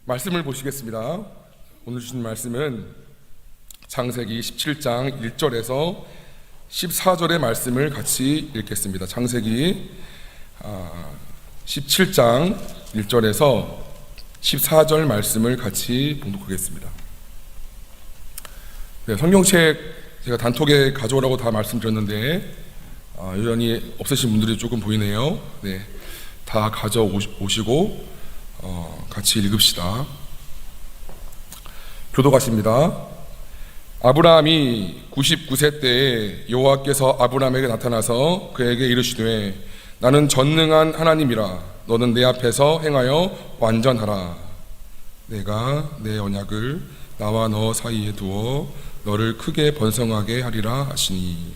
말씀을 보시겠습니다. 오늘 주신 말씀은 창세기 17장 1절에서 14절의 말씀을 같이 읽겠습니다. 창세기 17장 1절에서 14절 말씀을 같이 봉독하겠습니다. 네, 성경책 제가 단톡에 가져오라고 다 말씀드렸는데 여전히 없으신 분들이 조금 보이네요. 네, 다 가져오시고 같이 읽읍시다. 교독하십니다. 아브라함이 99세 때에 여호와께서 아브라함에게 나타나서 그에게 이르시되 나는 전능한 하나님이라 너는 내 앞에서 행하여 완전하라. 내가 내 언약을 나와 너 사이에 두어 너를 크게 번성하게 하리라 하시니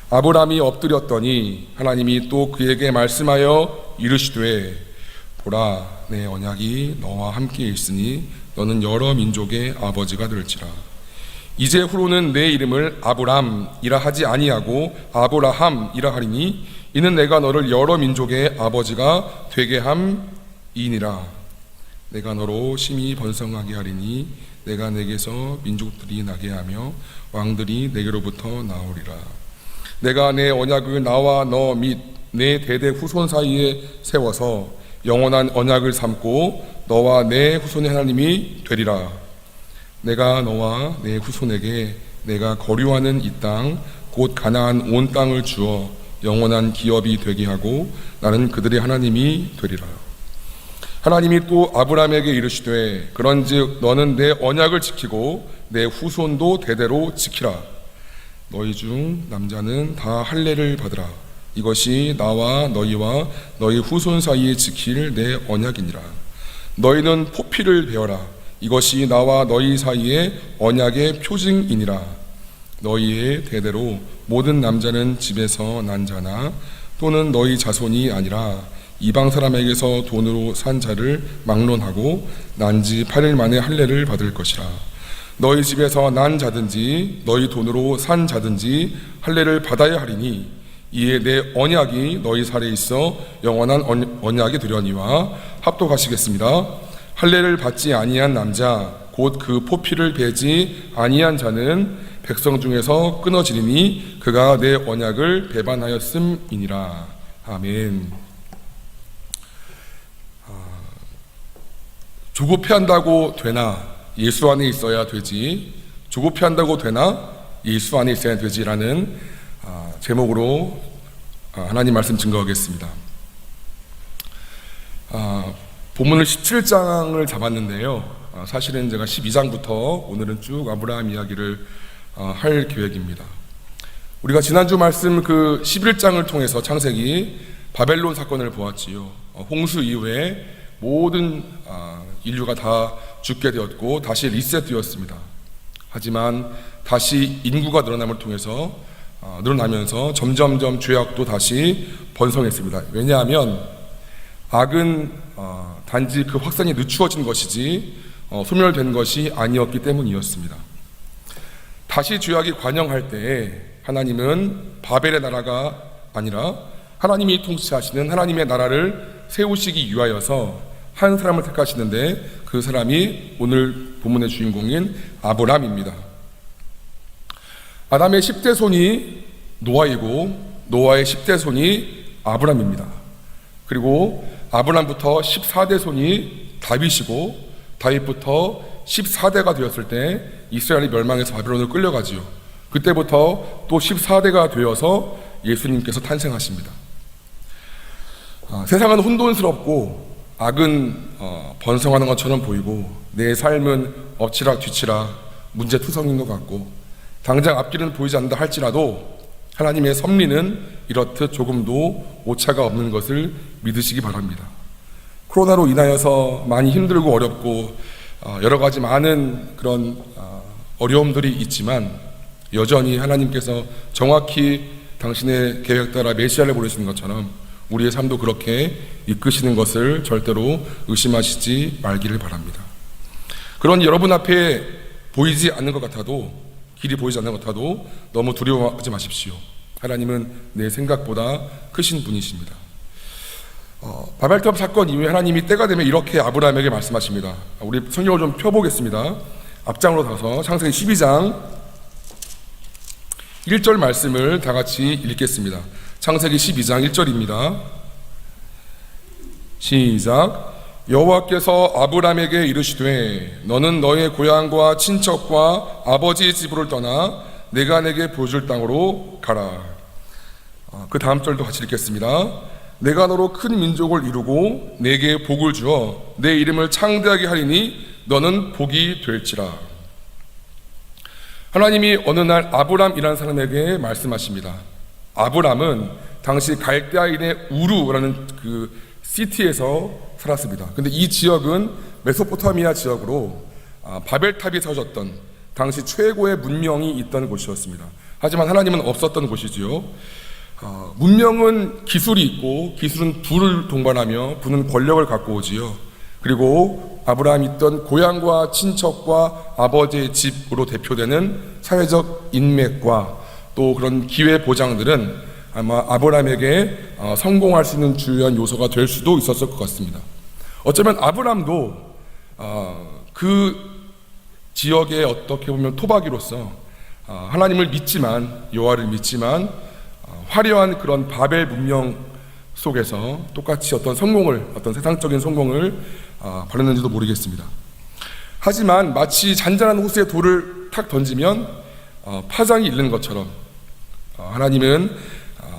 아브라함이 엎드렸더니 하나님이 또 그에게 말씀하여 이르시되 보라 내 언약이 너와 함께 있으니 너는 여러 민족의 아버지가 될지라. 이제 후로는 내 이름을 아브람이라 하지 아니하고 아브라함이라 하리니 이는 내가 너를 여러 민족의 아버지가 되게 함이니라. 내가 너로 심히 번성하게 하리니 내가 내게서 민족들이 나게 하며 왕들이 내게로부터 나오리라. 내가 내 언약을 나와 너 및 내 대대 후손 사이에 세워서 영원한 언약을 삼고 너와 내 후손의 하나님이 되리라. 내가 너와 내 후손에게 내가 거류하는 이 땅 곧 가나안 온 땅을 주어 영원한 기업이 되게 하고 나는 그들의 하나님이 되리라. 하나님이 또 아브라함에게 이르시되 그런즉 너는 내 언약을 지키고 내 후손도 대대로 지키라. 너희 중 남자는 다 할례를 받으라. 이것이 나와 너희와 너희 후손 사이에 지킬 내 언약이니라. 너희는 포피를 베어라. 이것이 나와 너희 사이에 언약의 표징이니라. 너희의 대대로 모든 남자는 집에서 난 자나 또는 너희 자손이 아니라 이방 사람에게서 돈으로 산 자를 막론하고 난 지 8일 만에 할례를 받을 것이라. 너희 집에서 난 자든지 너희 돈으로 산 자든지 할례를 받아야 하리니 이에 내 언약이 너희 살에 있어 영원한 언약이 되려니와 합독하시겠습니다. 할례를 받지 아니한 남자 곧 그 포피를 베지 아니한 자는 백성 중에서 끊어지리니 그가 내 언약을 배반하였음이니라. 아멘. 조급해한다고 되나 예수 안에 있어야 되지, 조급해한다고 되나 예수 안에 있어야 되지라는 제목으로 하나님 말씀 증거하겠습니다. 본문을 17장을 잡았는데요. 사실은 제가 12장부터 오늘은 쭉 아브라함 이야기를 할 계획입니다. 우리가 지난주 말씀 그 11장을 통해서 창세기 바벨론 사건을 보았지요. 홍수 이후에 모든 인류가 다 죽게 되었고 다시 리셋되었습니다. 하지만 다시 인구가 늘어나면서 점점점 죄악도 다시 번성했습니다. 왜냐하면 악은 단지 그 확산이 늦추어진 것이지 소멸된 것이 아니었기 때문이었습니다. 다시 죄악이 관영할 때에 하나님은 바벨의 나라가 아니라 하나님이 통치하시는 하나님의 나라를 세우시기 위하여서 한 사람을 택하시는데 그 사람이 오늘 본문의 주인공인 아브람입니다. 아담의 10대 손이 노아이고 노아의 10대 손이 아브람입니다. 그리고 아브람부터 14대 손이 다윗이고 다윗부터 14대가 되었을 때 이스라엘이 멸망해서 바벨론을 끌려가지요. 그때부터 또 14대가 되어서 예수님께서 탄생하십니다. 세상은 혼돈스럽고 악은 번성하는 것처럼 보이고 내 삶은 엎치락 뒤치락 문제투성인 것 같고 당장 앞길은 보이지 않는다 할지라도 하나님의 섭리는 이렇듯 조금도 오차가 없는 것을 믿으시기 바랍니다. 코로나로 인하여서 많이 힘들고 어렵고 여러 가지 많은 그런 어려움들이 있지만 여전히 하나님께서 정확히 당신의 계획 따라 메시아를 보내시는 것처럼 우리의 삶도 그렇게 이끄시는 것을 절대로 의심하시지 말기를 바랍니다. 그런 여러분 앞에 보이지 않는 것 같아도, 길이 보이지 않는 것 같아도 너무 두려워하지 마십시오. 하나님은 내 생각보다 크신 분이십니다. 바벨탑 사건 이후에 하나님이 때가 되면 이렇게 아브라함에게 말씀하십니다. 우리 성경을 좀 펴보겠습니다. 앞장으로 가서 창세기 12장 1절 말씀을 다 같이 읽겠습니다. 창세기 12장 1절입니다. 시작. 여호와께서 아브라함에게 이르시되 너는 너의 고향과 친척과 아버지의 집을 떠나 내가 내게 보여줄 땅으로 가라. 그 다음 절도 같이 읽겠습니다. 내가 너로 큰 민족을 이루고 내게 복을 주어 내 이름을 창대하게 하리니 너는 복이 될지라. 하나님이 어느 날 아브람이라는 사람에게 말씀하십니다. 아브람은 당시 갈대아인의 우루라는 그 시티에서 살았습니다. 근데 이 지역은 메소포타미아 지역으로 바벨탑이 세워졌던 당시 최고의 문명이 있던 곳이었습니다. 하지만 하나님은 없었던 곳이지요. 문명은 기술이 있고 기술은 부를 동반하며 부는 권력을 갖고 오지요. 그리고 아브라함이 있던 고향과 친척과 아버지의 집으로 대표되는 사회적 인맥과 또 그런 기회 보장들은 아마 아브라함에게 성공할 수 있는 주요한 요소가 될 수도 있었을 것 같습니다. 어쩌면 아브라함도 그 지역에 어떻게 보면 토박이로서 하나님을 믿지만 여호와를 믿지만 화려한 그런 바벨 문명 속에서 똑같이 어떤 세상적인 성공을 바랐는지도 모르겠습니다. 하지만 마치 잔잔한 호수에 돌을 탁 던지면 파장이 일는 것처럼 하나님은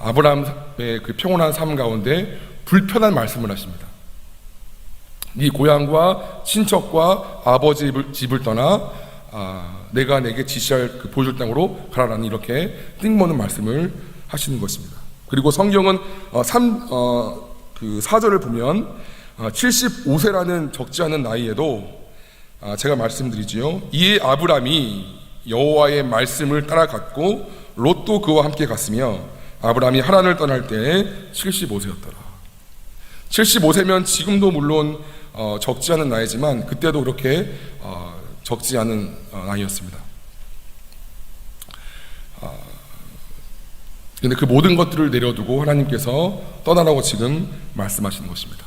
아브라함의 그 평온한 삶 가운데 불편한 말씀을 하십니다. 네 고향과 친척과 아버지 집을 떠나 내가 내게 지시할 그 보여줄 땅으로 가라라는 이렇게 띵모는 말씀을 하시는 것입니다. 그리고 성경은 4절을 보면 75세라는 적지 않은 나이에도 제가 말씀드리지요. 이에 아브람이 여호와의 말씀을 따라갔고 롯도 그와 함께 갔으며 아브람이 하란을 떠날 때에 75세였더라. 75세면 지금도 물론 적지 않은 나이지만 그때도 그렇게 적지 않은 나이였습니다. 그런데 그 모든 것들을 내려두고 하나님께서 떠나라고 지금 말씀하시는 것입니다.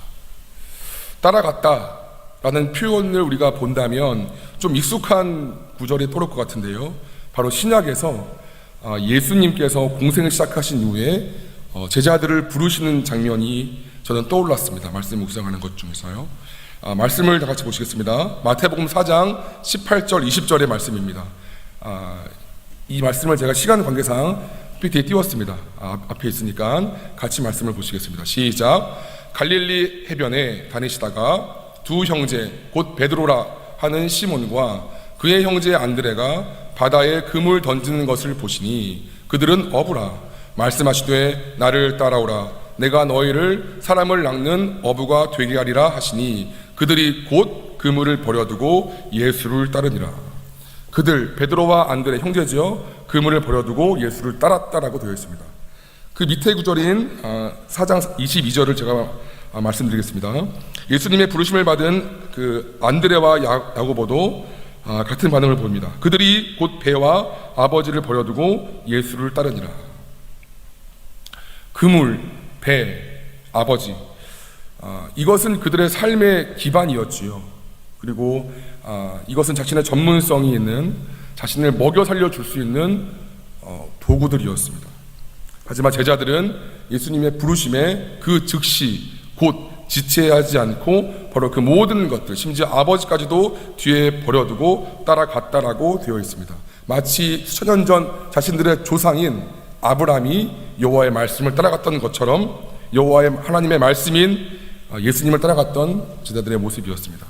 따라갔다라는 표현을 우리가 본다면 좀 익숙한 구절이 떠오를 것 같은데요. 바로 신약에서 예수님께서 공생을 시작하신 이후에 제자들을 부르시는 장면이 저는 떠올랐습니다. 말씀 묵상하는 것 중에서요. 말씀을 다 같이 보시겠습니다. 마태복음 4장 18절 20절의 말씀입니다. 이 말씀을 제가 시간 관계상 PPT에 띄웠습니다. 앞에 있으니까 같이 말씀을 보시겠습니다. 시작. 갈릴리 해변에 다니시다가 두 형제 곧 베드로라 하는 시몬과 그의 형제 안드레가 바다에 그물 던지는 것을 보시니 그들은 어부라. 말씀하시되 나를 따라오라. 내가 너희를 사람을 낚는 어부가 되게 하리라 하시니 그들이 곧 그물을 버려두고 예수를 따르니라. 그들 베드로와 안드레 형제지요. 그물을 버려두고 예수를 따랐다라고 되어 있습니다. 그 밑에 구절인 4장 22절을 제가 말씀드리겠습니다. 예수님의 부르심을 받은 그 안드레와 야고보도 같은 반응을 보입니다. 그들이 곧 배와 아버지를 버려두고 예수를 따르니라. 그물, 배, 아버지, 이것은 그들의 삶의 기반이었지요. 그리고 이것은 자신의 전문성이 있는, 자신을 먹여 살려줄 수 있는 도구들이었습니다. 하지만 제자들은 예수님의 부르심에 그 즉시 곧 지체하지 않고 바로 그 모든 것들, 심지어 아버지까지도 뒤에 버려두고 따라갔다라고 되어 있습니다. 마치 수천 년 전 자신들의 조상인 아브라함이 여호와의 말씀을 따라갔던 것처럼 여호와의 하나님의 말씀인 예수님을 따라갔던 제자들의 모습이었습니다.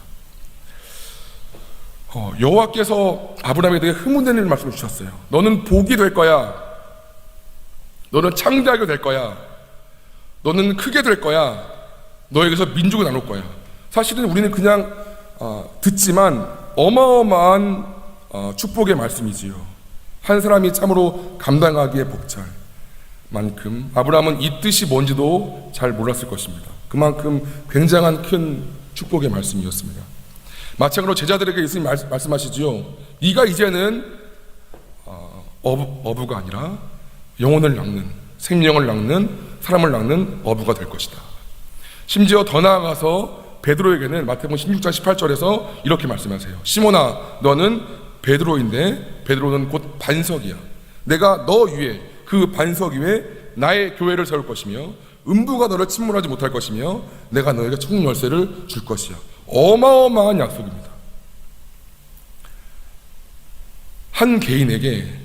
여호와께서 아브라함에게 되게 흥분되는 말씀을 주셨어요. 너는 복이 될 거야. 너는 창대하게 될 거야. 너는 크게 될 거야. 너에게서 민족이 나눌 거야. 사실은 우리는 그냥 듣지만 어마어마한 축복의 말씀이지요. 한 사람이 참으로 감당하기에 벅찰 만큼 아브라함은 이 뜻이 뭔지도 잘 몰랐을 것입니다. 그만큼 굉장한 큰 축복의 말씀이었습니다. 마찬가지로 제자들에게 예수님 말씀하시지요. 네가 이제는 어부가 아니라 영혼을 낚는, 생명을 낚는, 사람을 낚는 어부가 될 것이다. 심지어 더 나아가서 베드로에게는 마태복음 16장 18절에서 이렇게 말씀하세요. 시몬아, 너는 베드로인데 베드로는 곧 반석이야. 내가 너 위에, 그 반석 위에 나의 교회를 세울 것이며 음부가 너를 침몰하지 못할 것이며 내가 너에게 천국 열쇠를 줄 것이야. 어마어마한 약속입니다. 한 개인에게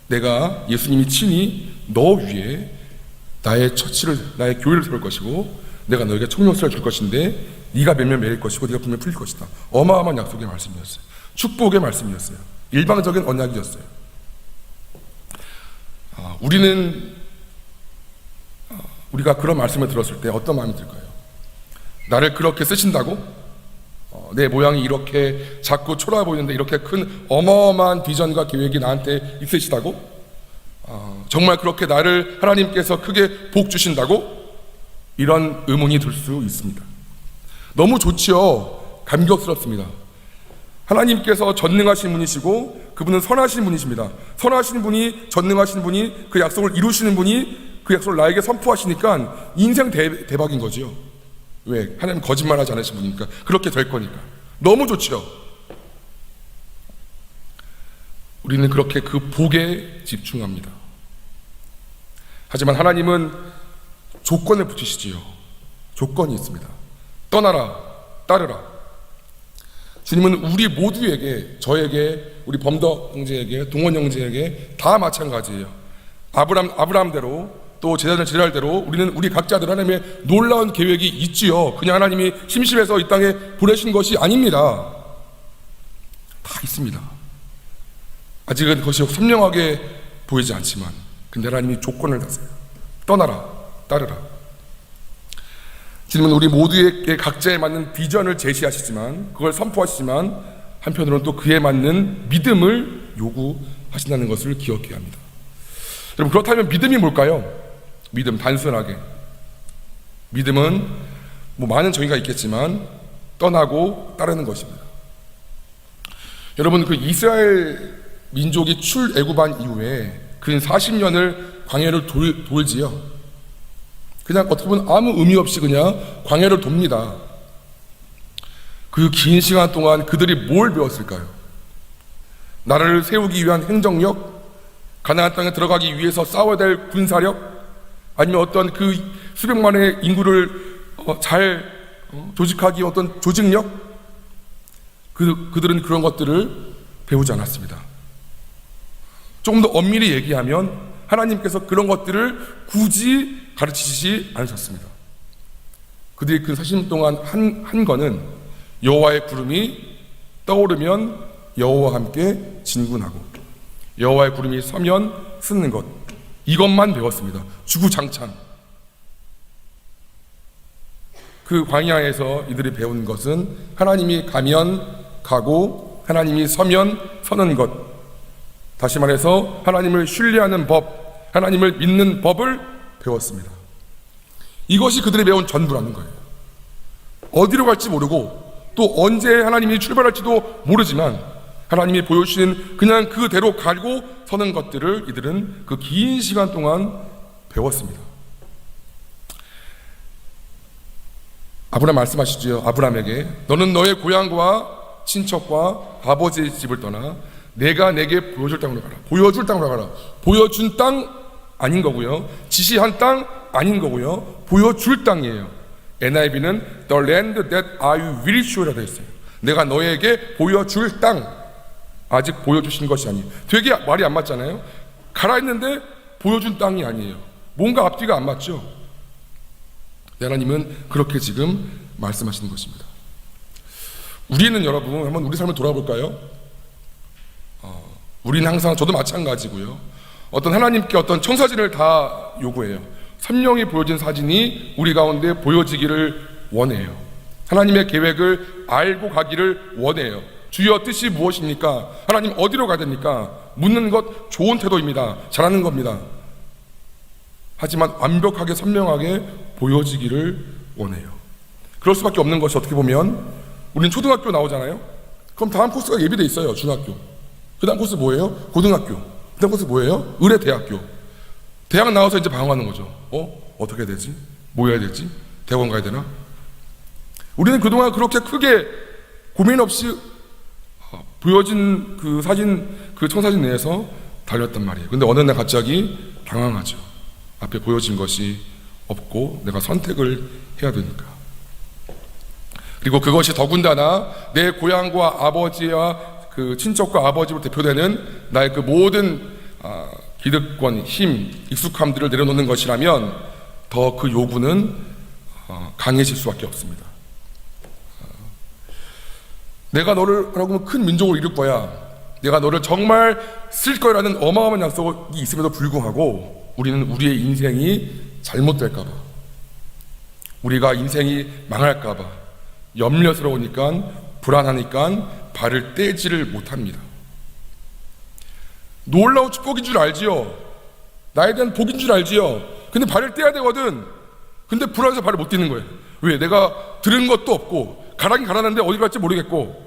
내가, 예수님이 친히 너 위에 나의 처치를, 나의 교회를 세울 것이고 내가 너에게 천국 열쇠를 줄 것인데 네가 몇몇 매일 것이고 네가 분명 풀릴 것이다. 어마어마한 약속의 말씀이었어요. 축복의 말씀이었어요. 일방적인 언약이었어요. 우리가 그런 말씀을 들었을 때 어떤 마음이 들까요? 나를 그렇게 쓰신다고? 내 모양이 이렇게 작고 초라해 보이는데 이렇게 큰 어마어마한 비전과 계획이 나한테 있으시다고? 정말 그렇게 나를 하나님께서 크게 복 주신다고? 이런 의문이 들 수 있습니다. 너무 좋지요. 감격스럽습니다. 하나님께서 전능하신 분이시고 그분은 선하신 분이십니다. 선하신 분이, 전능하신 분이, 그 약속을 이루시는 분이 그 약속을 나에게 선포하시니까 인생 대박인 거지요. 왜? 하나님 거짓말하지 않으신 분이니까. 그렇게 될 거니까. 너무 좋지요. 우리는 그렇게 그 복에 집중합니다. 하지만 하나님은 조건을 붙이시지요. 조건이 있습니다. 떠나라, 따르라. 주님은 우리 모두에게, 저에게, 우리 범덕 형제에게, 동원 형제에게 다 마찬가지예요. 아브라함대로, 또 제자들대로 우리는 우리 각자들 하나님의 놀라운 계획이 있지요. 그냥 하나님이 심심해서 이 땅에 보내신 것이 아닙니다. 다 있습니다. 아직은 그것이 선명하게 보이지 않지만, 근데 하나님이 조건을 다세요. 떠나라, 따르라. 주님은 우리 모두에게 각자에 맞는 비전을 제시하시지만, 그걸 선포하시지만, 한편으로는 또 그에 맞는 믿음을 요구하신다는 것을 기억해야 합니다. 여러분, 그렇다면 믿음이 뭘까요? 믿음, 단순하게 믿음은 많은 정의가 있겠지만 떠나고 따르는 것입니다. 여러분, 그 이스라엘 민족이 출애굽한 이후에 근 40년을 광야를 돌지요. 그냥 어떻게 보면 아무 의미 없이 그냥 광야를 돕니다. 그 긴 시간 동안 그들이 뭘 배웠을까요? 나라를 세우기 위한 행정력, 가나안 땅에 들어가기 위해서 싸워야 될 군사력, 아니면 어떤 그 수백만의 인구를 잘 조직하기 위한 어떤 조직력, 그들은 그런 것들을 배우지 않았습니다. 조금 더 엄밀히 얘기하면 하나님께서 그런 것들을 굳이 가르치시지 않으셨습니다. 그들이 그 40년 동안 한 거는 여호와의 구름이 떠오르면 여호와와 함께 진군하고 여호와의 구름이 서면 쓰는 것, 이것만 배웠습니다. 주구장창. 그 광야에서 이들이 배운 것은 하나님이 가면 가고 하나님이 서면 서는 것, 다시 말해서 하나님을 신뢰하는 법, 하나님을 믿는 법을 배웠습니다. 이것이 그들이 배운 전부라는 거예요. 어디로 갈지 모르고 또 언제 하나님이 출발할지도 모르지만 하나님이 보여주신 그냥 그대로 가고 서는 것들을 이들은 그 긴 시간 동안 배웠습니다. 아브라함 말씀하시죠. 아브라함에게 너는 너의 고향과 친척과 아버지의 집을 떠나 내가 내게 보여줄 땅으로 가라. 보여줄 땅으로 가라. 보여준 땅 아닌 거고요. 지시한 땅 아닌 거고요. 보여줄 땅이에요. NIV는 The land that I will show라고 했어요. 내가 너에게 보여줄 땅, 아직 보여주신 것이 아니에요. 되게 말이 안 맞잖아요. 가라 했는데 보여준 땅이 아니에요. 뭔가 앞뒤가 안 맞죠. 하나님은 그렇게 지금 말씀하시는 것입니다. 우리는 여러분 한번 우리 삶을 돌아볼까요? 우리는 항상, 저도 마찬가지고요, 어떤 하나님께 어떤 청사진을 다 요구해요. 선명히 보여진 사진이 우리 가운데 보여지기를 원해요. 하나님의 계획을 알고 가기를 원해요. 주여 뜻이 무엇입니까? 하나님 어디로 가야 됩니까? 묻는 것 좋은 태도입니다. 잘하는 겁니다. 하지만 완벽하게 선명하게 보여지기를 원해요. 그럴 수밖에 없는 것이, 어떻게 보면 우리는 초등학교 나오잖아요. 그럼 다음 코스가 예비돼 있어요. 중학교. 그 다음 코스 뭐예요? 고등학교. 그 다음 코스 뭐예요? 의뢰대학교. 대학 나와서 이제 방황하는 거죠. 어떻게 해야 되지? 뭐 해야 되지? 대학원 가야 되나? 우리는 그동안 그렇게 크게 고민 없이 보여진 그 사진, 그 청사진 내에서 달렸단 말이에요. 근데 어느 날 갑자기 당황하죠. 앞에 보여진 것이 없고 내가 선택을 해야 되니까. 그리고 그것이 더군다나 내 고향과 아버지와 그 친척과 아버지로 대표되는 나의 그 모든 기득권, 힘, 익숙함들을 내려놓는 것이라면 더 그 요구는 강해질 수밖에 없습니다. 내가 너를 큰 민족으로 이룰 거야, 내가 너를 정말 쓸 거라는 어마어마한 약속이 있음에도 불구하고 우리는 우리의 인생이 잘못될까 봐, 우리가 인생이 망할까 봐 염려스러우니까, 불안하니까 발을 떼지를 못합니다. 놀라운 축복인 줄 알지요. 나에 대한 복인 줄 알지요. 근데 발을 떼야 되거든. 근데 불안해서 발을 못 떼는 거예요. 왜? 내가 들은 것도 없고 가라긴 가라는데 어디 갈지 모르겠고.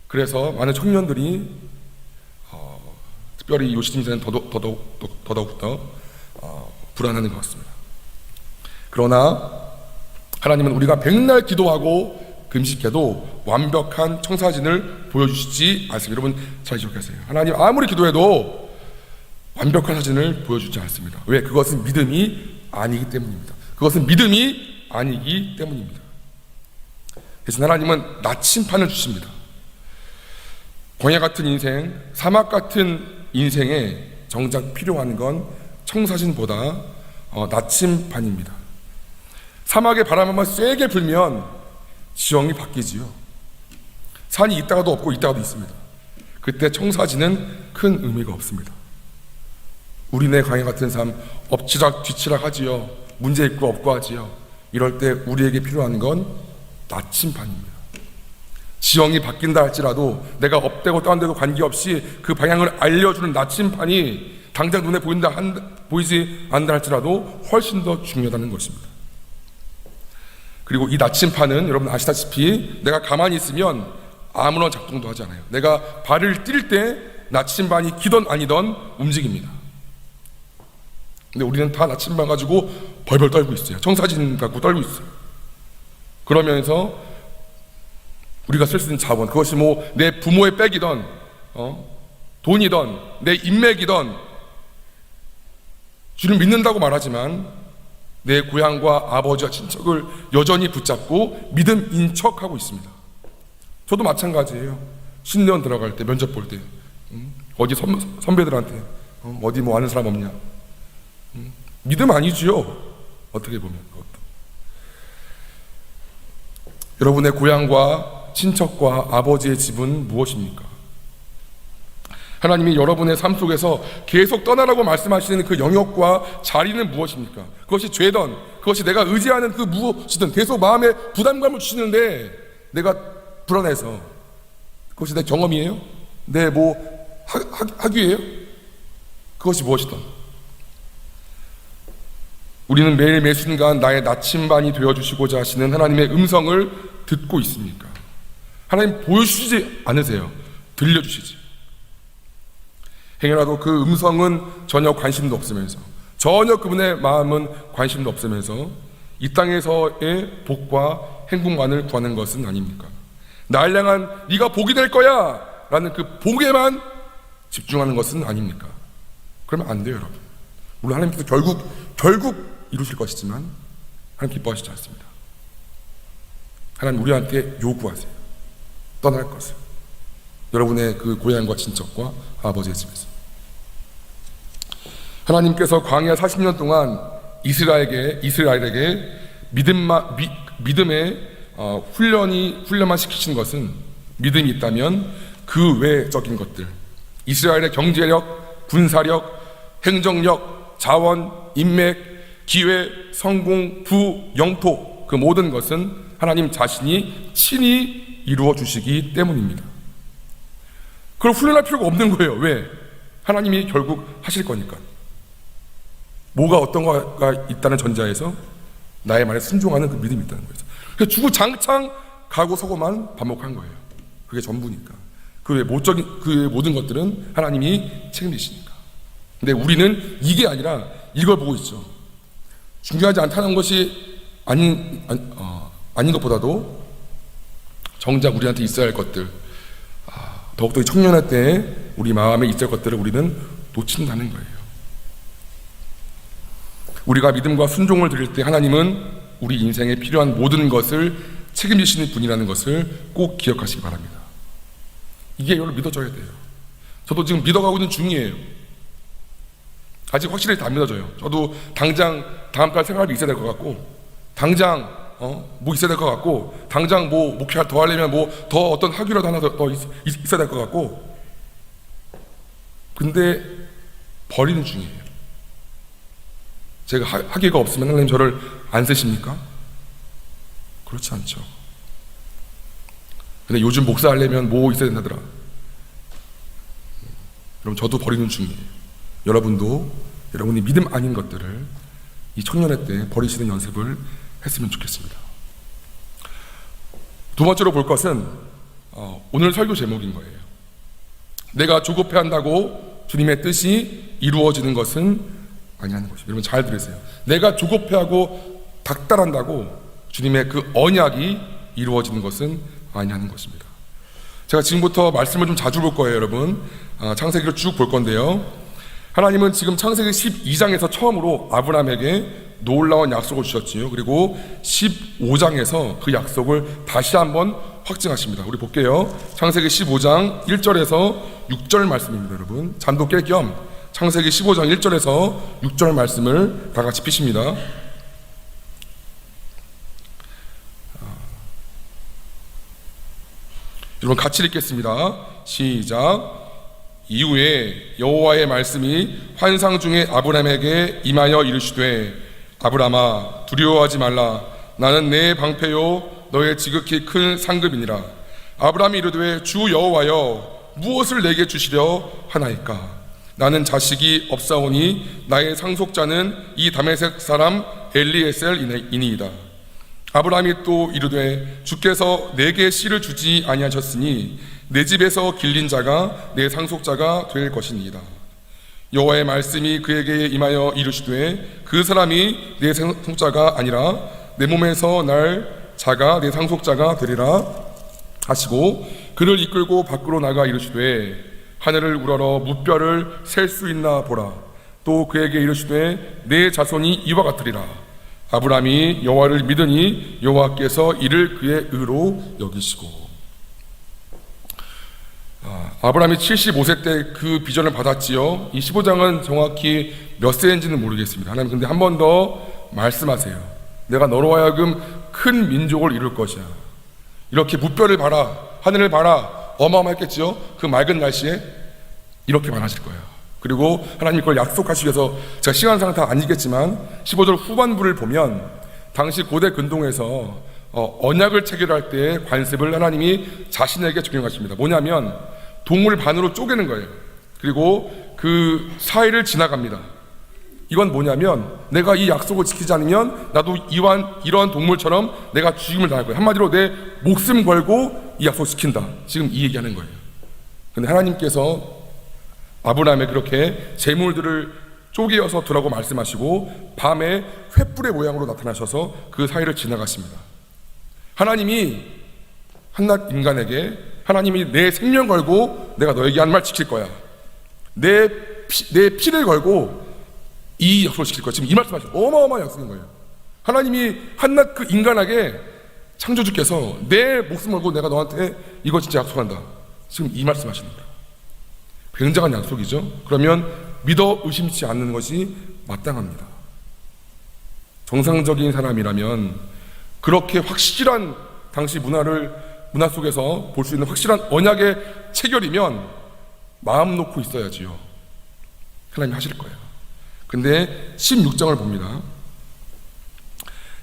그래서 많은 청년들이 특별히 요 시점에는 더더욱더 불안하는 것 같습니다. 그러나 하나님은 우리가 백날 기도하고 금식해도 완벽한 청사진을 보여주시지 않습니다. 여러분 잘 기억하세요. 하나님 아무리 기도해도 완벽한 사진을 보여주지 않습니다. 왜? 그것은 믿음이 아니기 때문입니다. 그것은 믿음이 아니기 때문입니다. 대신 하나님은 나침판을 주십니다. 광야 같은 인생, 사막 같은 인생에 정작 필요한 건 청사진보다 나침판입니다. 사막에 바람 한번 세게 불면 지형이 바뀌지요. 산이 있다가도 없고 있다가도 있습니다. 그때 청사진은 큰 의미가 없습니다. 우리네 광야 같은 삶 엎치락 뒤치락 하지요. 문제 있고 없고 하지요. 이럴 때 우리에게 필요한 건 나침판입니다. 지형이 바뀐다 할지라도 내가 업되고 다운되고 관계없이 그 방향을 알려주는 나침판이 당장 눈에 보이지 않는다 할지라도 훨씬 더 중요하다는 것입니다. 그리고 이 나침판은 여러분 아시다시피 내가 가만히 있으면 아무런 작동도 하지 않아요. 내가 발을 뛸 때 나침반이 기던 아니던 움직입니다. 근데 우리는 다 나침반 가지고 벌벌 떨고 있어요. 청사진 갖고 떨고 있어요. 그러면서 우리가 쓸 수 있는 자원, 그것이 뭐 내 부모의 백이던 돈이던 내 인맥이던, 주를 믿는다고 말하지만 내 고향과 아버지와 친척을 여전히 붙잡고 믿음인 척하고 있습니다. 저도 마찬가지예요. 신년 들어갈 때, 면접 볼 때 어디 선배들한테 어디 뭐 아는 사람 없냐, 믿음 아니지요. 어떻게 보면 그것도. 여러분의 고향과 친척과 아버지의 집은 무엇입니까? 하나님이 여러분의 삶 속에서 계속 떠나라고 말씀하시는 그 영역과 자리는 무엇입니까? 그것이 죄든 그것이 내가 의지하는 그 무엇이든 계속 마음에 부담감을 주시는데 내가 불안해서, 그것이 내 경험이에요? 내 뭐 학위예요? 그것이 무엇이든 우리는 매일 매 순간 나의 나침반이 되어주시고자 하시는 하나님의 음성을 듣고 있습니까? 하나님 보여주시지 않으세요. 들려주시지. 행여라도 그 음성은 전혀 관심도 없으면서, 전혀 그분의 마음은 관심도 없으면서 이 땅에서의 복과 행복만을 구하는 것은 아닙니까? 날 향한 네가 복이 될 거야 라는 그 복에만 집중하는 것은 아닙니까? 그러면 안 돼요, 여러분. 물론 하나님께서 결국 이루실 것이지만 하나님 기뻐하시지 않습니다. 하나님 우리한테 요구하세요. 떠날 것을. 여러분의 그 고향과 친척과 아버지의 집에서. 하나님께서 광야 40년 동안 이스라엘에게 믿음의 훈련만 시키신 것은, 믿음이 있다면 그 외적인 것들, 이스라엘의 경제력, 군사력, 행정력, 자원, 인맥, 기회, 성공, 부, 영토, 그 모든 것은 하나님 자신이 친히 이루어 주시기 때문입니다. 그걸 훈련할 필요가 없는 거예요. 왜? 하나님이 결국 하실 거니까. 뭐가 어떤 거가 있다는 전제에서 나의 말에 순종하는 그 믿음이 있다는 거예요. 그래서 주구장창 가고 서고만 반복한 거예요. 그게 전부니까. 그 외 모든 것들은 하나님이 책임지시니까. 근데 우리는 이게 아니라 이걸 보고 있죠. 중요하지 않다는 것이 아닌 것보다도 정작 우리한테 있어야 할 것들, 더욱더 이 청년의 때에 우리 마음에 있을 것들을 우리는 놓친다는 거예요. 우리가 믿음과 순종을 드릴 때 하나님은 우리 인생에 필요한 모든 것을 책임지시는 분이라는 것을 꼭 기억하시기 바랍니다. 이게 여러분 믿어져야 돼요. 저도 지금 믿어가고 있는 중이에요. 아직 확실히 다 안 믿어져요. 저도 당장 다음 달 생활비 있어야 될 것 같고, 당장 뭐 있어야 될 것 같고, 당장 뭐 목표 더 하려면 뭐 더 어떤 학위라도 하나 더 있어야 될 것 같고, 근데 버리는 중이에요. 제가 학위가 없으면 하나님 저를 안 쓰십니까? 그렇지 않죠. 근데 요즘 목사하려면 뭐 있어야 된다더라. 여러분, 저도 버리는 중이에요. 여러분도 여러분이 믿음 아닌 것들을 이 청년의 때 버리시는 연습을 했으면 좋겠습니다. 두 번째로 볼 것은 오늘 설교 제목인 거예요. 내가 조급해한다고 주님의 뜻이 이루어지는 것은 아니라는 것입니다. 여러분 잘 들으세요. 내가 조급해하고 닥달한다고 주님의 그 언약이 이루어지는 것은 아니라는 것입니다. 제가 지금부터 말씀을 좀 자주 볼 거예요, 여러분. 창세기를 쭉 볼 건데요. 하나님은 지금 창세기 12장에서 처음으로 아브라함에게 놀라운 약속을 주셨지요. 그리고 15장에서 그 약속을 다시 한번 확증하십니다. 우리 볼게요. 창세기 15장 1절에서 6절 말씀입니다, 여러분. 잠도 깰 겸 창세기 15장 1절에서 6절 말씀을 다 같이 피십니다. 여러분 같이 읽겠습니다. 시작. 이후에 여호와의 말씀이 환상 중에 아브라함에게 임하여 이르시되 아브라함아 두려워하지 말라. 나는 내 방패요 너의 지극히 큰 상급이니라. 아브라함이 이르되 주 여호와여 무엇을 내게 주시려 하나이까. 나는 자식이 없사오니 나의 상속자는 이 다메섹 사람 엘리에셀이니이다. 아브라함이 또 이르되 주께서 내게 씨를 주지 아니하셨으니 내 집에서 길린 자가 내 상속자가 될 것이니이다. 여호와의 말씀이 그에게 임하여 이르시되 그 사람이 내 상속자가 아니라 내 몸에서 날 자가 내 상속자가 되리라 하시고 그를 이끌고 밖으로 나가 이르시되 하늘을 우러러 무뼈를 셀 수 있나 보라. 또 그에게 이르시되 내 자손이 이와 같으리라. 아브라함이 여호와를 믿으니 여호와께서 이를 그의 의로 여기시고. 아브라함이 75세 때 그 비전을 받았지요. 이 15장은 정확히 몇 세인지는 모르겠습니다. 하나님 근데 한 번 더 말씀하세요. 내가 너로 하여금 큰 민족을 이룰 것이야. 이렇게 무뼈를 봐라, 하늘을 봐라. 어마어마했겠지요. 그 맑은 날씨에 이렇게 말하실 거예요. 그리고 하나님 그걸 약속하시기 위해서 제가 시간상 다 아니겠지만 15절 후반부를 보면 당시 고대 근동에서 언약을 체결할 때 관습을 하나님이 자신에게 적용하십니다. 뭐냐면 동물 반으로 쪼개는 거예요. 그리고 그 사이를 지나갑니다. 이건 뭐냐면 내가 이 약속을 지키지 않으면 나도 이러한 동물처럼 내가 죽임을 당할 거예요. 한마디로 내 목숨 걸고 이 약속을 지킨다. 지금 이 얘기하는 거예요. 그런데 하나님께서 아브라함에 그렇게 재물들을 쪼개어서 두라고 말씀하시고 밤에 횃불의 모양으로 나타나셔서 그 사이를 지나가십니다. 하나님이 한낱 인간에게 하나님이 내 생명 걸고 내가 너에게 한 말 지킬 거야. 내 피를 걸고 이 약속을 지킬 거야. 지금 이 말씀하시죠. 어마어마한 약속인 거예요. 하나님이 한낱 그 인간에게 창조주께서 내 목숨 걸고 내가 너한테 이거 진짜 약속한다. 지금 이 말씀하시는 거예요. 굉장한 약속이죠. 그러면 믿어 의심치 않는 것이 마땅합니다. 정상적인 사람이라면 그렇게 확실한 당시 문화 속에서 볼 수 있는 확실한 언약의 체결이면 마음 놓고 있어야지요. 하나님이 하실 거예요. 근데 16장을 봅니다.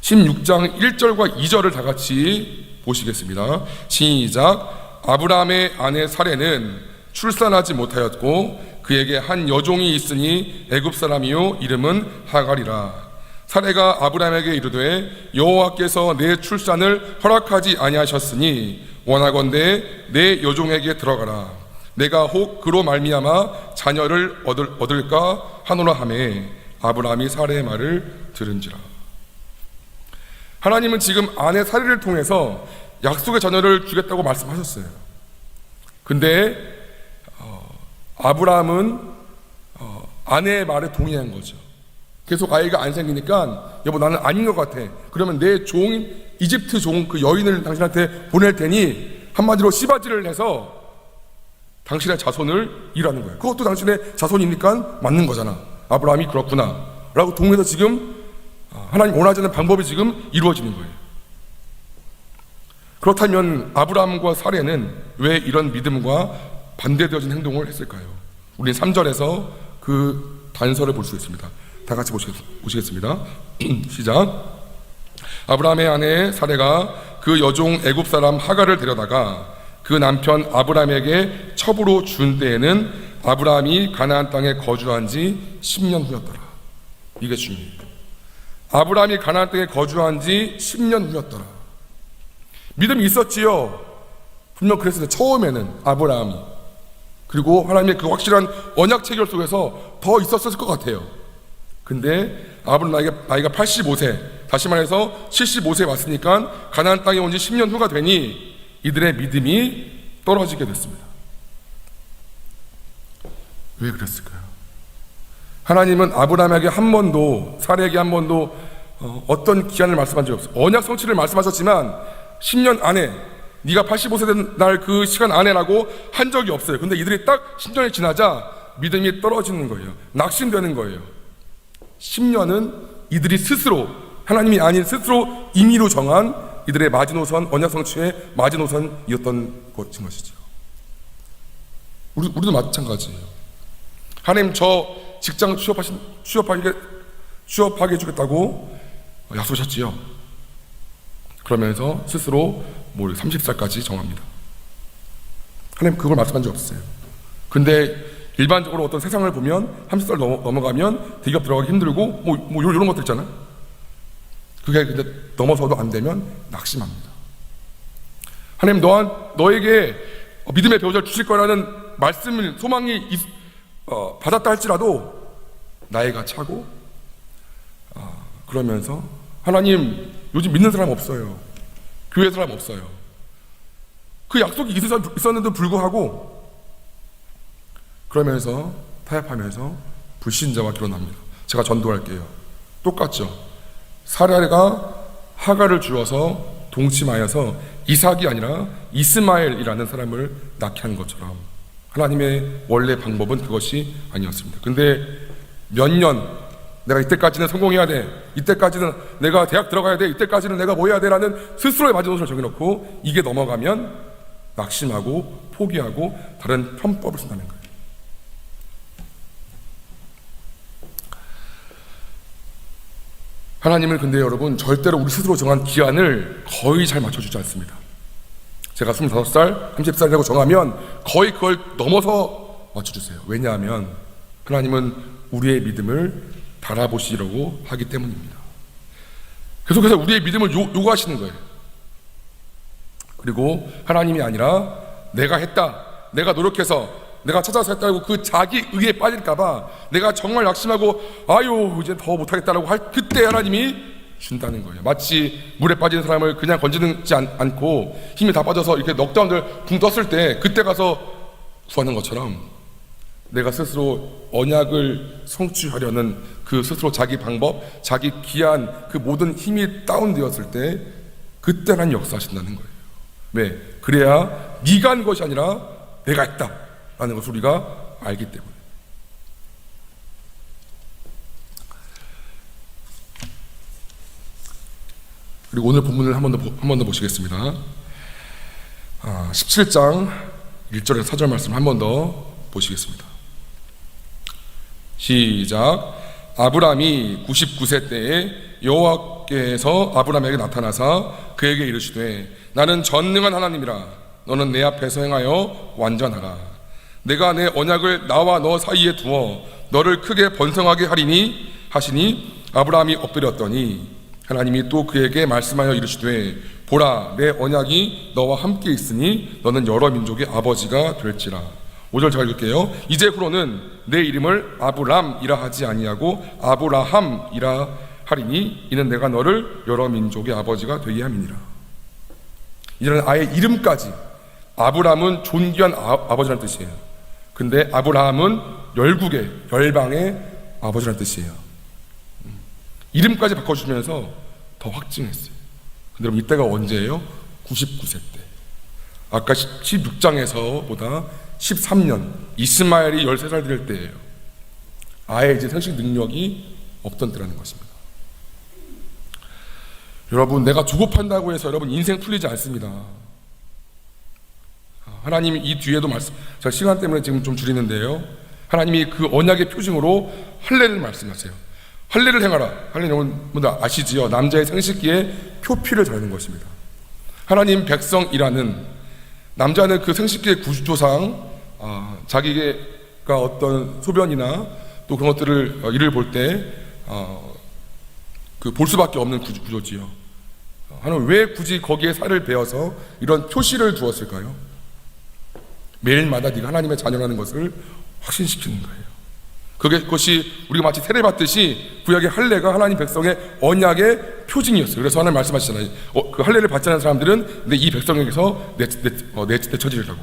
16장 1절과 2절을 다 같이 보시겠습니다. 시작. 아브라함의 아내 사레는 출산하지 못하였고 그에게 한 여종이 있으니 애굽 사람이요 이름은 하갈이라. 사레가 아브라함에게 이르되 여호와께서 내 출산을 허락하지 아니하셨으니 원하건대 내 여종에게 들어가라. 내가 혹 그로 말미암아 자녀를 얻을까 하노라 하매 아브라함이 사레의 말을 들은지라. 하나님은 지금 아내 사례를 통해서 약속의 자녀를 주겠다고 말씀하셨어요. 근데 아브라함은 아내의 말에 동의한 거죠. 계속 아이가 안 생기니까 여보 나는 아닌 것 같아. 그러면 내 종 이집트 종 그 여인을 당신한테 보낼 테니 한마디로 씨바지를 해서 당신의 자손을 일하는 거예요. 그것도 당신의 자손이니까 맞는 거잖아. 아브라함이 그렇구나 라고 동의해서 지금 하나님 원하지 않는 방법이 지금 이루어지는 거예요. 그렇다면 아브라함과 사례는 왜 이런 믿음과 반대되어진 행동을 했을까요? 우리는 3절에서 그 단서를 볼 수 있습니다. 다 같이 보시겠습니다. 시작. 아브라함의 아내 사레가 그 여종 애굽 사람 하갈을 데려다가 그 남편 아브라함에게 첩으로 준 때에는 아브라함이 가나안 땅에 거주한 지 10년 후였더라. 이게 중요해요. 아브라함이 가나안 땅에 거주한 지 10년 후였더라. 믿음이 있었지요. 분명 그랬어요. 처음에는 아브라함이. 그리고 하나님의 그 확실한 언약 체결 속에서 더 있었을 것 같아요. 근데 아브라함 나이가 85세, 다시 말해서 75세에 왔으니까 가나안 땅에 온 지 10년 후가 되니 이들의 믿음이 떨어지게 됐습니다. 왜 그랬을까요? 하나님은 아브라함에게 한 번도, 사례에게 한 번도 어떤 기한을 말씀한 적이 없어요. 언약 성취를 말씀하셨지만 10년 안에, 네가 85세 된 날 그 시간 안에라고 한 적이 없어요. 근데 이들이 딱 10년이 지나자 믿음이 떨어지는 거예요. 낙심되는 거예요. 10년은 이들이 스스로, 하나님이 아닌 스스로 임의로 정한 이들의 마지노선, 언약 성취의 마지노선이었던 것이죠. 우리도 마찬가지예요. 하나님 저 직장 취업하게 해주겠다고 약속하셨지요. 그러면서 스스로 30살까지 정합니다. 하나님 그걸 말씀한 적 없어요. 근데 일반적으로 어떤 세상을 보면 30살 넘어가면 대기업 들어가기 힘들고 이런 것들 있잖아요. 그게 근데 넘어서도 안 되면 낙심합니다. 하나님 너에게 믿음의 배우자를 주실 거라는 말씀을 소망이 받았다 할지라도 나이가 차고 그러면서 하나님 요즘 믿는 사람 없어요. 교회 사람 없어요. 그 약속이 있었는데도 불구하고 그러면서 타협하면서 불신자와 결혼합니다. 제가 전도할게요. 똑같죠. 사라가 하갈을 주어서 동침하여서 이삭이 아니라 이스마엘이라는 사람을 낳게 한 것처럼 하나님의 원래 방법은 그것이 아니었습니다. 근데 몇 년 내가 이때까지는 성공해야 돼, 이때까지는 내가 대학 들어가야 돼, 이때까지는 내가 뭐 해야 돼라는 스스로의 마지노선을 정해놓고 이게 넘어가면 낙심하고 포기하고 다른 편법을 쓴다는 거예요. 하나님은 근데 여러분 절대로 우리 스스로 정한 기한을 거의 잘 맞춰주지 않습니다. 제가 25살, 30살이라고 정하면 거의 그걸 넘어서 맞춰주세요. 왜냐하면 하나님은 우리의 믿음을 달아보시려고 하기 때문입니다. 계속해서 우리의 믿음을 요구하시는 거예요. 그리고 하나님이 아니라 내가 했다, 내가 노력해서 내가 찾아서 했다고 그 자기 의에 빠질까봐 내가 정말 낙심하고 아유 이제 더 못하겠다라고 할 그때 하나님이 준다는 거예요. 마치 물에 빠진 사람을 그냥 건지지 않고 힘이 다 빠져서 이렇게 넉다운을 붕 떴을 때 그때 가서 구하는 것처럼 내가 스스로 언약을 성취하려는 그 스스로 자기 방법, 자기 기한, 그 모든 힘이 다운되었을 때 그때 하나님 역사하신다는 거예요. 왜? 그래야 네가 한 것이 아니라 내가 했다 라는 것을 우리가 알기 때문에. 그리고 오늘 본문을 한 번 더 보시겠습니다. 17장 1절에서 4절 말씀 한 번 더 보시겠습니다. 시작. 아브람이 99세 때에 여호와께서 아브람에게 나타나사 그에게 이르시되 나는 전능한 하나님이라 너는 내 앞에서 행하여 완전하라. 내가 내 언약을 나와 너 사이에 두어 너를 크게 번성하게 하리니 하시니 아브라함이 엎드렸더니 하나님이 또 그에게 말씀하여 이르시되 보라 내 언약이 너와 함께 있으니 너는 여러 민족의 아버지가 될지라. 5절 제가 읽을게요. 이제 후로는 내 이름을 아브람이라 하지 아니하고 아브라함이라 하리니 이는 내가 너를 여러 민족의 아버지가 되게 함이니라. 이제는 아예 이름까지, 아브라함은 존귀한 아버지라는 뜻이에요. 근데 아브라함은 열국의, 열방의 아버지라는 뜻이에요. 이름까지 바꿔주면서 더 확증했어요. 근데 여러분, 이때가 언제예요? 99세 때. 아까 16장에서보다 13년, 이스마엘이 13살 될 때예요. 아예 이제 생식 능력이 없던 때라는 것입니다. 여러분, 내가 조급한다고 해서 여러분 인생 풀리지 않습니다. 하나님이 이 뒤에도 제가 시간 때문에 지금 좀 줄이는데요, 하나님이 그 언약의 표징으로 할례를 말씀하세요. 할례를 행하라. 할례 여러분들 아시지요? 남자의 생식기에 표피를 자르는 것입니다. 하나님 백성이라는, 남자는 그 생식기의 구조상 자기가 어떤 소변이나 또 그런 것들을 이를 볼 때 볼 수밖에 없는 구조지요. 하나님 왜 굳이 거기에 살을 베어서 이런 표시를 두었을까요? 매일마다 네가 하나님의 자녀라는 것을 확신시키는 거예요. 그것이 우리가 마치 세례 받듯이 구약의 할례가 하나님 백성의 언약의 표징이었어요. 그래서 하나님 말씀하시잖아요. 그 할례를 받지 않은 사람들은 이 백성에게서 내쳐지리라고.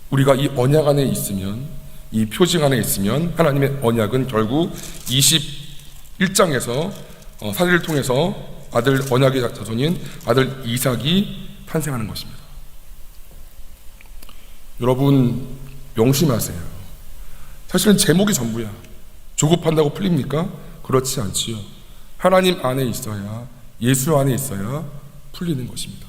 우리가 이 언약 안에 있으면, 이 표징 안에 있으면 하나님의 언약은 결국 21장에서 사제를 통해서 아들, 언약의 자손인 아들 이삭이 탄생하는 것입니다. 여러분, 명심하세요. 사실은 제목이 전부야. 조급한다고 풀립니까? 그렇지 않지요. 하나님 안에 있어야, 예수 안에 있어야 풀리는 것입니다.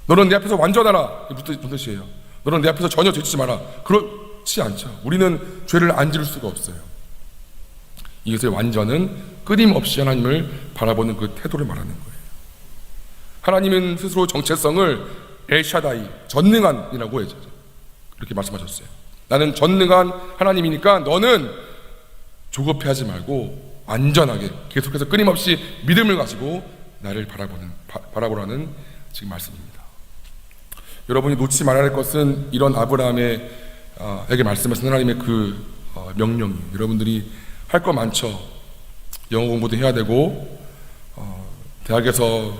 너는 내 앞에서 완전하라, 무슨 뜻이에요? 너는 내 앞에서 전혀 죄짓지 마라. 그렇지 않죠. 우리는 죄를 안 지을 수가 없어요. 이것의 완전은 끊임없이 하나님을 바라보는 그 태도를 말하는 거예요. 하나님은 스스로 정체성을 엘샤다이, 전능한이라고 해요. 이렇게 말씀하셨어요. 나는 전능한 하나님이니까 너는 조급해하지 말고 안전하게 계속해서 끊임없이 믿음을 가지고 나를 바라보라는 지금 말씀입니다. 여러분이 놓치지 말아야 할 것은 이런 아브라함에게 말씀하신 하나님의 그 명령이에요. 여러분들이 할 거 많죠. 영어 공부도 해야 되고 대학에서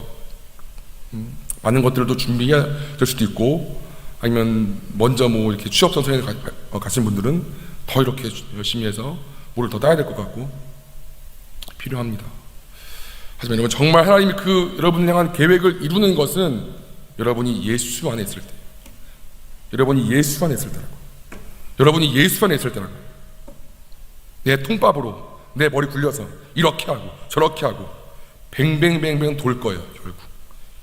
많은 것들도 준비해야 될 수도 있고, 아니면 먼저 이렇게 취업 선생에 가신 분들은 더 이렇게 열심히 해서 뭐를 더 따야 될 것 같고 필요합니다. 하지만 여러분, 정말 하나님이 그 여러분을 향한 계획을 이루는 것은 여러분이 예수 안에 있을 때, 여러분이 예수 안에 있을 때라고. 여러분이 예수 안에 있을 때라고. 내 통밥으로 내 머리 굴려서 이렇게 하고 저렇게 하고 뱅뱅뱅뱅 돌 거예요. 결국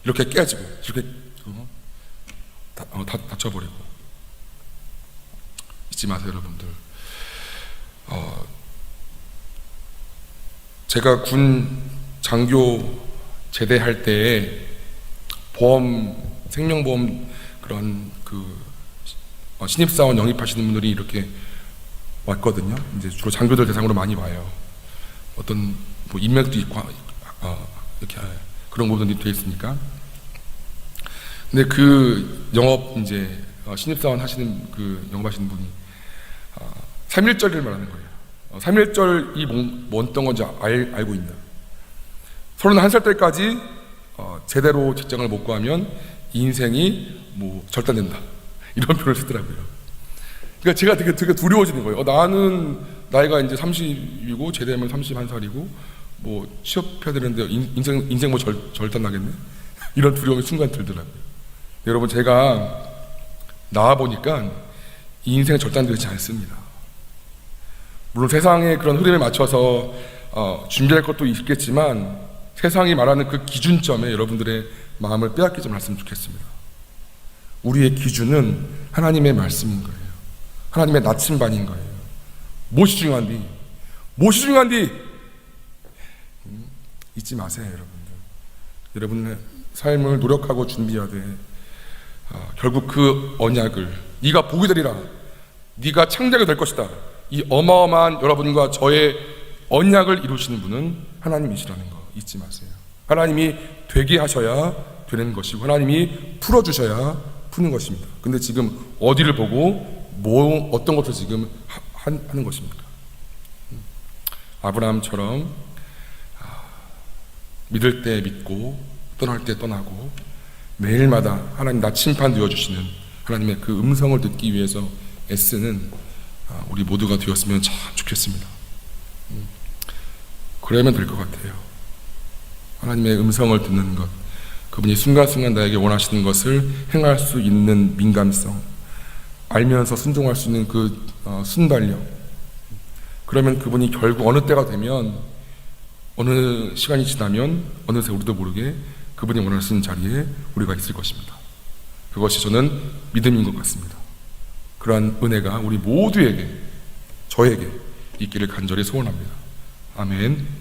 이렇게 깨지고 이렇게 다쳐버리고. 잊지 마세요, 여러분들. 제가 군 장교 제대할 때에 생명보험 그런 신입사원 영입하시는 분들이 이렇게 왔거든요. 이제 주로 장교들 대상으로 많이 와요. 어떤 인맥도 있고 이렇게 그런 부분들이 돼 있으니까. 근데 그 신입사원 하시는 영업하시는 분이 3.1절을 말하는 거예요. 3.1절이 뭔 건지 알고 있나. 31살 때까지 제대로 직장을 못 구하면 인생이 절단된다, 이런 표현을 쓰더라고요. 그러니까 제가 되게 두려워지는 거예요. 나는 나이가 이제 30이고 제대하면 31살이고 취업해야 되는데 인생 절단 나겠네, 이런 두려움이 순간 들더라고요. 여러분, 제가 나와 보니까 이 인생은 절단되지 않습니다. 물론 세상의 그런 흐름에 맞춰서 준비할 것도 있겠지만, 세상이 말하는 그 기준점에 여러분들의 마음을 빼앗기지 말았으면 좋겠습니다. 우리의 기준은 하나님의 말씀인 거예요. 하나님의 나침반인 거예요. 무엇이 중요한디? 무엇이 중요한디? 잊지 마세요, 여러분들. 여러분의 삶을 노력하고 준비하되 결국 그 언약을, 네가 복이 되리라, 네가 창작이 될 것이다, 이 어마어마한 여러분과 저의 언약을 이루시는 분은 하나님이시라는 거 잊지 마세요. 하나님이 되게 하셔야 되는 것이고, 하나님이 풀어주셔야 푸는 것입니다. 근데 지금 어디를 보고 어떤 것을 지금 하는 것입니까? 아브라함처럼 믿을 때 믿고 떠날 때 떠나고 매일마다 하나님 나침판 되어주시는 하나님의 그 음성을 듣기 위해서 애쓰는 우리 모두가 되었으면 참 좋겠습니다. 그러면 될 것 같아요. 하나님의 음성을 듣는 것, 그분이 순간순간 나에게 원하시는 것을 행할 수 있는 민감성, 알면서 순종할 수 있는 그 순발력. 그러면 그분이 결국 어느 때가 되면, 어느 시간이 지나면 어느새 우리도 모르게 그분이 원하시는 자리에 우리가 있을 것입니다. 그것이 저는 믿음인 것 같습니다. 그러한 은혜가 우리 모두에게, 저에게 있기를 간절히 소원합니다. 아멘.